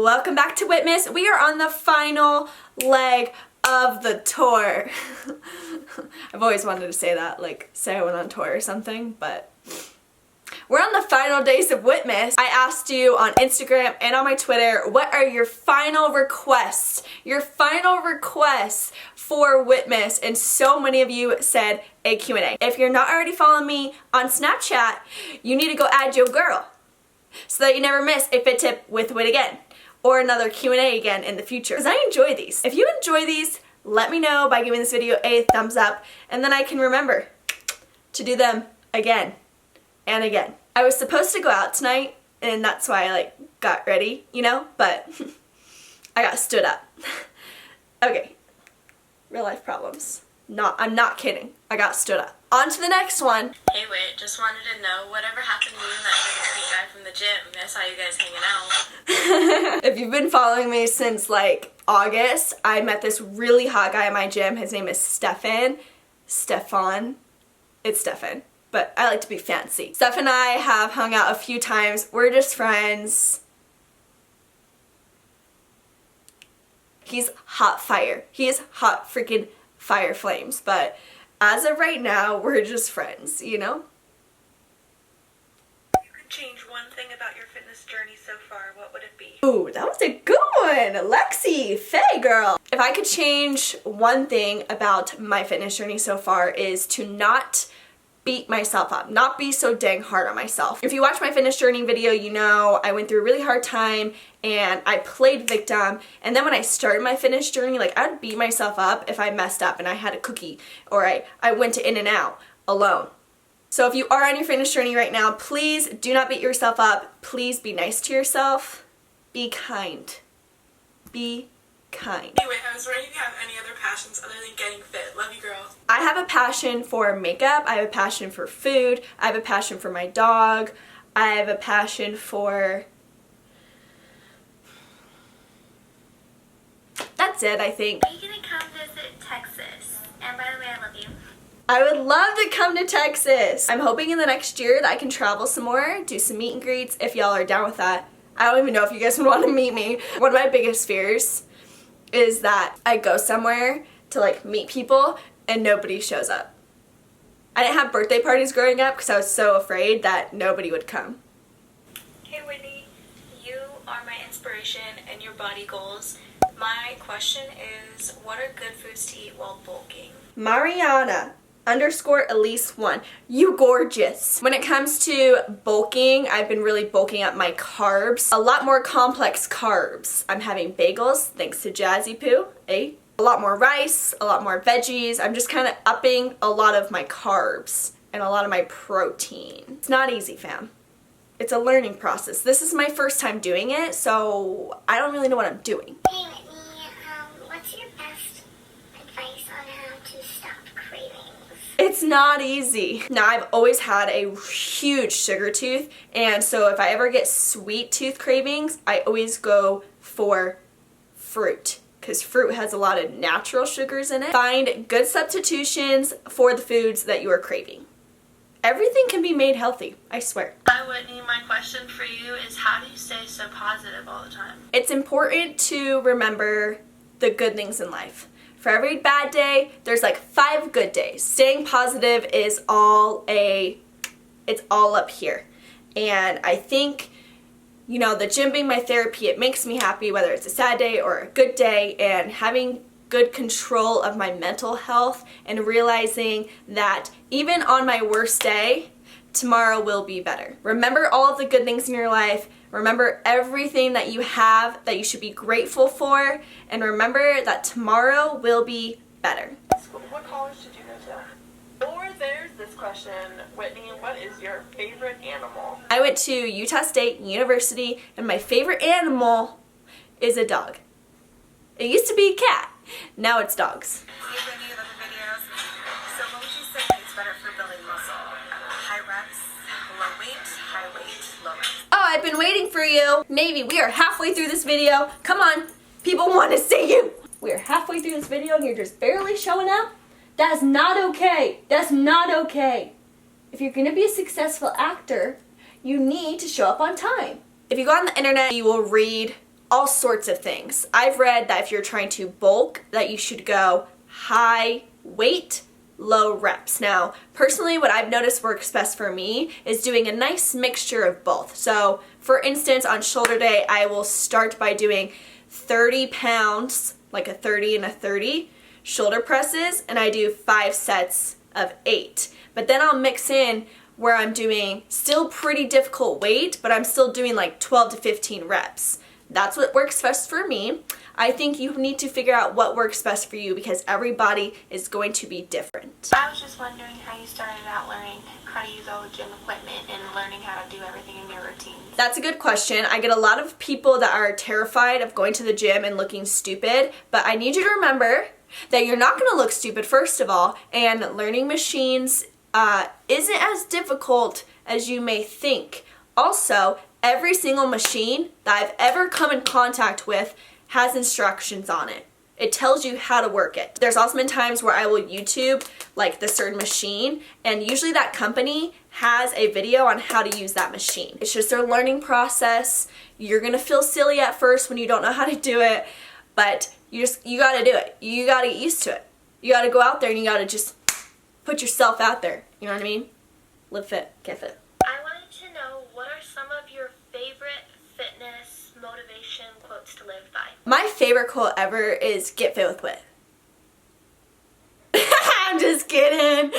Welcome back to WHITMAS. We are on the final leg of the tour. I've always wanted to say that, like say I went on tour or something, but we're on the final days of WHITMAS. I asked you on Instagram and on my Twitter, what are your final requests? Your final requests for WHITMAS, and so many of you said a Q&A. If you're not already following me on Snapchat, you need to go add your girl so that you never miss a fit tip with Whit again or another Q&A again in the future, because I enjoy these. If you enjoy these, let me know by giving this video a thumbs up, and then I can remember to do them again and again. I was supposed to go out tonight, and that's why I got ready, you know, but I got stood up. Okay, real life problems. I'm not kidding. I got stood up. On to the next one. Hey Whit, just wanted to know whatever happened to you and that really sweet guy from the gym. I saw you guys hanging out. If you've been following me since August, I met this really hot guy at my gym. His name is Stefan. It's Stefan, but I like to be fancy. Steph and I have hung out a few times. We're just friends. He's hot fire. He is hot freaking fire flames, but as of right now, we're just friends, you know? You could change one thing about your fitness journey so far, what would it be? Ooh, that was a good one! Lexi, Faye girl! If I could change one thing about my fitness journey so far is to not beat myself up, not be so dang hard on myself. If you watch my fitness journey video, you know I went through a really hard time and I played victim, and then when I started my fitness journey, I'd beat myself up if I messed up and I had a cookie or I went to In-N-Out alone. So if you are on your fitness journey right now, please do not beat yourself up. Please be nice to yourself. Be kind. Be kind. Anyway, I was wondering if you have any other passions other than getting fit. Love you, girl. I have a passion for makeup. I have a passion for food. I have a passion for my dog. I have a passion for... That's it, I think. Are you gonna come visit Texas? And by the way, I love you. I would love to come to Texas. I'm hoping in the next year that I can travel some more, do some meet and greets if y'all are down with that. I don't even know if you guys would want to meet me. One of my biggest fears is that I go somewhere to meet people and nobody shows up. I didn't have birthday parties growing up because I was so afraid that nobody would come. Hey Whitney, you are my inspiration and your body goals. My question is, what are good foods to eat while bulking? Mariana _Elise1, you gorgeous. When it comes to bulking, I've been really bulking up my carbs. A lot more complex carbs. I'm having bagels, thanks to Jazzy Poo, A lot more rice, a lot more veggies. I'm just kind of upping a lot of my carbs and a lot of my protein. It's not easy, fam. It's a learning process. This is my first time doing it, so I don't really know what I'm doing. Hey Whitney, what's your best advice on how to stop cravings? It's not easy. Now, I've always had a huge sugar tooth, and so if I ever get sweet tooth cravings, I always go for fruit, because fruit has a lot of natural sugars in it. Find good substitutions for the foods that you are craving. Everything can be made healthy, I swear. Hi Whitney, my question for you is, how do you stay so positive all the time? It's important to remember the good things in life. For every bad day, there's 5 good days. Staying positive is it's all up here. And I think, you know, the gym being my therapy, it makes me happy whether it's a sad day or a good day, and having good control of my mental health and realizing that even on my worst day, tomorrow will be better. Remember all of the good things in your life. Remember everything that you have that you should be grateful for, and remember that tomorrow will be better. What college did you go to? Or there's this question, Whitney, what is your favorite animal? I went to Utah State University, and my favorite animal is a dog. It used to be a cat. Now it's dogs. Hey Whitney, I love your videos. So what would you say is better for building muscle? High reps, low weight, low reps? Oh, I've been waiting for you. Navy, we are halfway through this video. Come on, people want to see you. We are halfway through this video and you're just barely showing up? That's not okay. That's not okay. If you're going to be a successful actor, you need to show up on time. If you go on the internet, you will read all sorts of things. I've read that if you're trying to bulk, that you should go high weight, low reps. Now, personally, what I've noticed works best for me is doing a nice mixture of both. So, for instance, on shoulder day, I will start by doing 30 pounds, like a 30 and a 30 shoulder presses, and I do 5 sets of 8. But then I'll mix in where I'm doing still pretty difficult weight, but I'm still doing like 12 to 15 reps. That's what works best for me. I think you need to figure out what works best for you because everybody is going to be different. I was just wondering how you started out learning how to use all the gym equipment and learning how to do everything in your routine. That's a good question. I get a lot of people that are terrified of going to the gym and looking stupid, but I need you to remember that you're not going to look stupid, first of all, and learning machines isn't as difficult as you may think. Also, every single machine that I've ever come in contact with has instructions on it. It tells you how to work it. There's also been times where I will YouTube like the certain machine, and usually that company has a video on how to use that machine. It's just their learning process. You're gonna feel silly at first when you don't know how to do it, but you gotta do it. You gotta get used to it. You gotta go out there and you gotta just put yourself out there. You know what I mean? Live fit, get fit. I wanted to know, what are some of your favorite fitness motivation quotes to live by? My favorite quote ever is "Get fit with wit." I'm just kidding.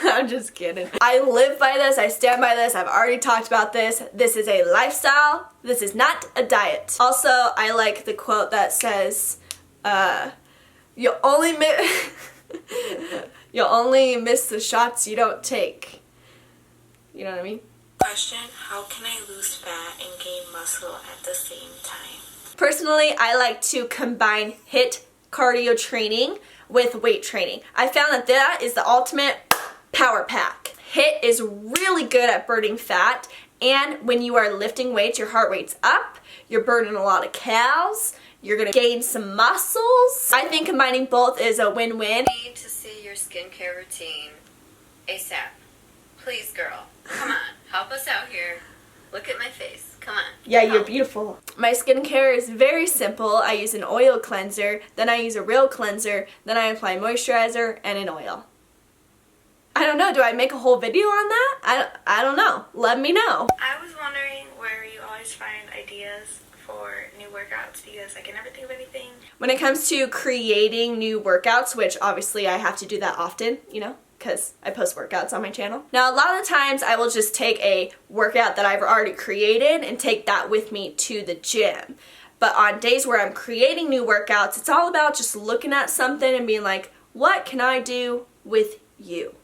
I'm just kidding. I live by this. I stand by this. I've already talked about this. This is a lifestyle. This is not a diet. Also, I like the quote that says, you'll only miss the shots you don't take. You know what I mean? Question, how can I lose fat and gain muscle at the same time? Personally, I like to combine HIIT cardio training with weight training. I found that that is the ultimate power pack. HIIT is really good at burning fat, and when you are lifting weights, your heart rate's up, you're burning a lot of calories, you're gonna gain some muscles. I think combining both is a win-win. I need to see your skincare routine ASAP. Please, girl. Come on. Help us out here. Look at my face. Come on. Yeah, you're beautiful. My skincare is very simple. I use an oil cleanser, then I use a real cleanser, then I apply moisturizer and an oil. I don't know, do I make a whole video on that? I don't know. Let me know. I was wondering where you always find ideas for new workouts because I can never think of anything. When it comes to creating new workouts, which obviously I have to do that often, you know, because I post workouts on my channel. Now, a lot of the times I will just take a workout that I've already created and take that with me to the gym. But on days where I'm creating new workouts, it's all about just looking at something and being like, what can I do with you?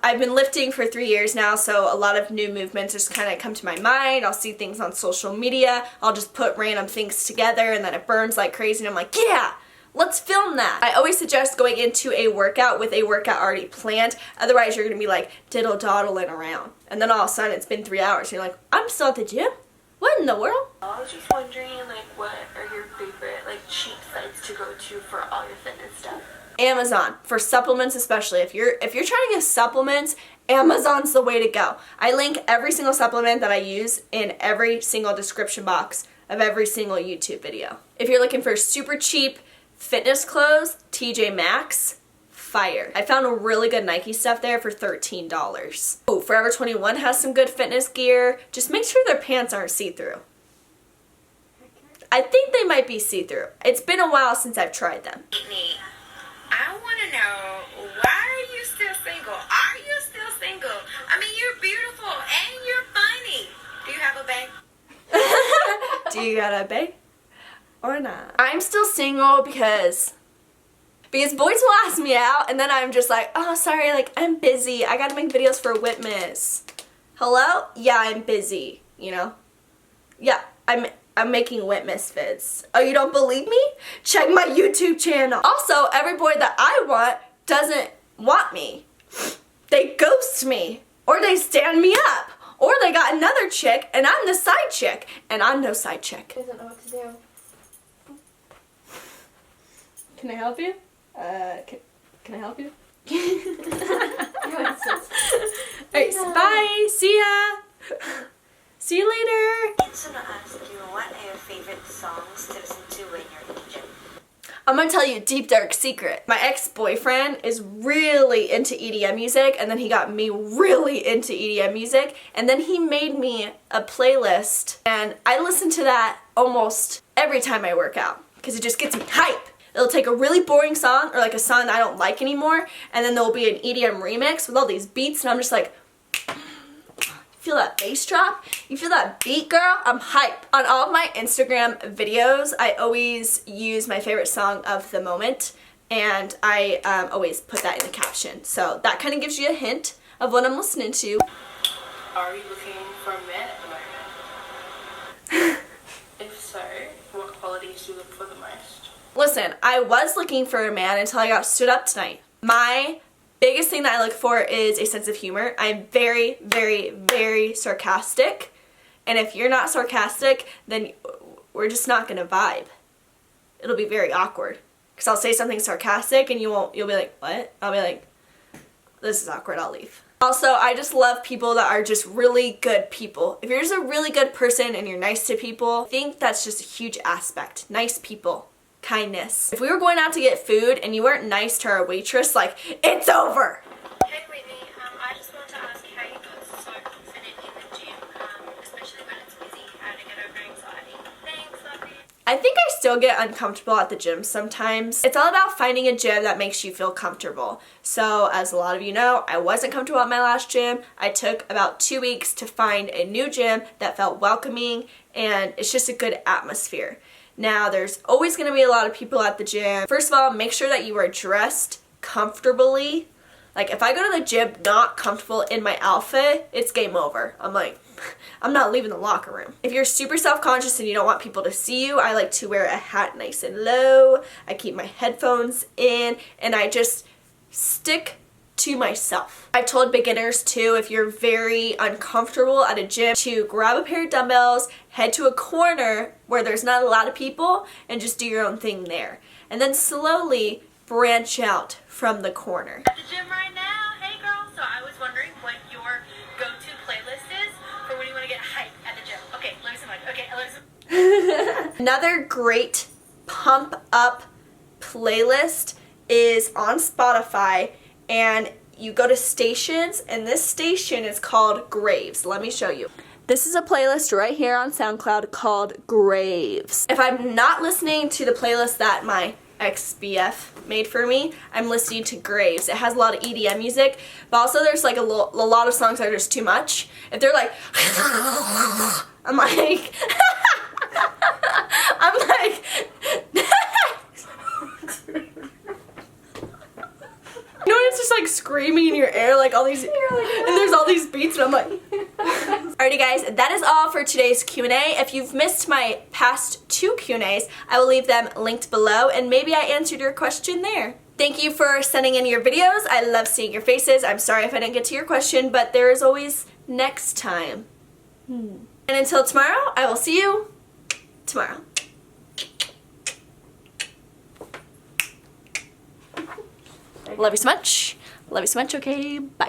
I've been lifting for 3 years now, so a lot of new movements just kind of come to my mind. I'll see things on social media. I'll just put random things together and then it burns like crazy and I'm like, yeah! Let's film that. I always suggest going into a workout with a workout already planned. Otherwise, you're going to be like diddle-doddling around. And then all of a sudden, it's been 3 hours. And you're like, I'm still at the gym? What in the world? I was just wondering, like, what are your favorite, like, cheap sites to go to for all your fitness stuff? Amazon, for supplements especially. If you're trying to get supplements, Amazon's the way to go. I link every single supplement that I use in every single description box of every single YouTube video. If you're looking for super cheap fitness clothes, TJ Maxx, fire. I found a really good Nike stuff there for $13. Oh, Forever 21 has some good fitness gear. Just make sure their pants aren't see-through. I think they might be see-through. It's been a while since I've tried them. Whitney, I want to know, why are you still single? Are you still single? I mean, you're beautiful and you're funny. Do you have a bae? Do you got a bae? Or not? I'm still single because boys will ask me out and then I'm just like, oh, sorry, like, I'm busy. I gotta make videos for WHITMAS. Hello? Yeah, I'm busy, you know? Yeah, I'm making WHITMAS vids. Oh, you don't believe me? Check my YouTube channel. Also, every boy that I want doesn't want me. They ghost me. Or they stand me up. Or they got another chick and I'm the side chick. And I'm no side chick. Doesn't know what to do. Can I help you? Can I help you? Alright, bye. See ya. See you later! I just want to ask you, what are your favorite songs to listen to when you're in the gym? I'm gonna tell you a deep dark secret. My ex-boyfriend is really into EDM music, and then he got me really into EDM music, and then he made me a playlist, and I listen to that almost every time I work out because it just gets me hype. It'll take a really boring song or like a song that I don't like anymore, and then there'll be an EDM remix with all these beats, and I'm just like, feel that bass drop? You feel that beat, girl? I'm hype. On all of my Instagram videos, I always use my favorite song of the moment, and I always put that in the caption. So that kind of gives you a hint of what I'm listening to. Are you looking for a man at the moment? If so, what qualities do you look for the most? Listen, I was looking for a man until I got stood up tonight. My biggest thing that I look for is a sense of humor. I'm very, very, very sarcastic. And if you're not sarcastic, then we're just not gonna vibe. It'll be very awkward. Because I'll say something sarcastic and you'll be like, what? I'll be like, this is awkward, I'll leave. Also, I just love people that are just really good people. If you're just a really good person and you're nice to people, I think that's just a huge aspect. Nice people. Kindness. If we were going out to get food and you weren't nice to our waitress, like, it's over! Hey Whitney, I just wanted to ask how you got so confident in the gym, especially when it's busy, how to get over anxiety. Thanks, love you. I think I still get uncomfortable at the gym sometimes. It's all about finding a gym that makes you feel comfortable. So, as a lot of you know, I wasn't comfortable at my last gym. I took about 2 weeks to find a new gym that felt welcoming, and it's just a good atmosphere. Now, there's always going to be a lot of people at the gym. First of all, make sure that you are dressed comfortably. Like, if I go to the gym not comfortable in my outfit, it's game over. I'm like, I'm not leaving the locker room. If you're super self-conscious and you don't want people to see you, I like to wear a hat nice and low. I keep my headphones in, and I just stick to myself. I've told beginners too, if you're very uncomfortable at a gym, to grab a pair of dumbbells, head to a corner where there's not a lot of people, and just do your own thing there. And then slowly branch out from the corner. At the gym right now, hey girl, so I was wondering what your go-to playlist is for when you want to get hype at the gym. Okay, let me see mine. Okay, let me see. Another great pump up playlist is on Spotify, and you go to stations, and this station is called Graves. Let me show you. This is a playlist right here on SoundCloud called Graves. If I'm not listening to the playlist that my ex-BF made for me, I'm listening to Graves. It has a lot of EDM music, but also there's like a lot of songs that are just too much. If they're like, I'm like, I'm like, you know when it's just like screaming in your ear, like all these, and there's all these beats, and I'm like, alrighty guys, that is all for today's Q&A. If you've missed my past 2 Q&As, I will leave them linked below, and maybe I answered your question there. Thank you for sending in your videos. I love seeing your faces. I'm sorry if I didn't get to your question, but there is always next time. And until tomorrow, I will see you tomorrow. Love you so much. Love you so much. Okay, bye.